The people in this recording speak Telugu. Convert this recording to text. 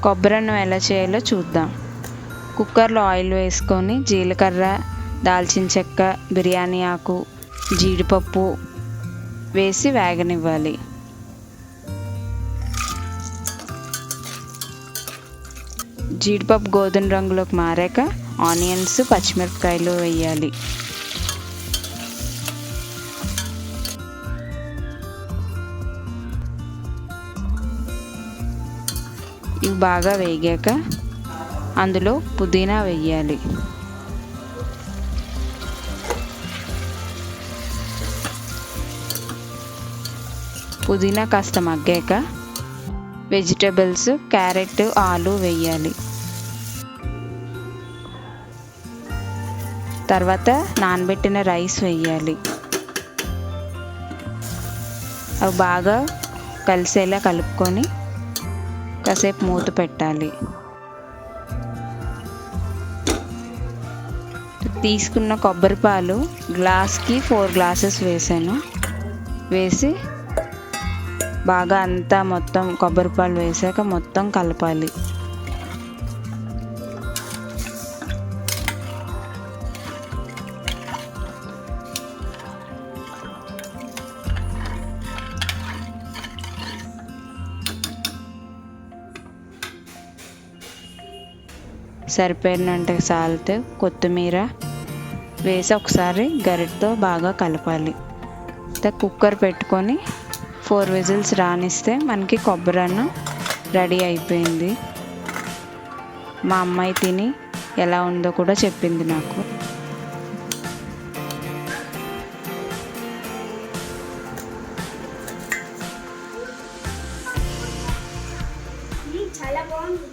కొబ్బరన్నం ఎలా చేయాలో చూద్దాం. కుక్కర్లో ఆయిల్ వేసుకొని జీలకర్ర, దాల్చిన చెక్క, బిర్యానీ ఆకు, జీడిపప్పు వేసి వేగనివ్వాలి. జీడిపప్పు గోధుమ రంగులోకి మారాక ఆనియన్స్, పచ్చిమిరపకాయలు వేయాలి. ఇవి బాగా వేగాక అందులో పుదీనా వేయాలి. పుదీనా కాస్త మగ్గాక వెజిటేబుల్స్ క్యారెట్, ఆలు వేయాలి. తర్వాత నానబెట్టిన రైస్ వేయాలి. అవి బాగా కలిసేలా కలుపుకొని కాసేపు మూత పెట్టాలి. తీసుకున్న కొబ్బరి పాలు గ్లాస్కి 4 గ్లాసెస్ వేసాను. వేసి బాగా అంతా మొత్తం కొబ్బరి పాలు వేసాక మొత్తం కలపాలి. సరిపోయినంత సాల్ట్, కొత్తిమీర వేసి ఒకసారి గరిటతో బాగా కలపాలి. కుక్కర్ పెట్టుకొని 4 విజిల్స్ రానిస్తే మనకి కొబ్బరి అన్నం రెడీ అయిపోయింది. మా అమ్మాయి తిని ఎలా ఉందో కూడా చెప్పింది నాకు. చాలా బాగుంది.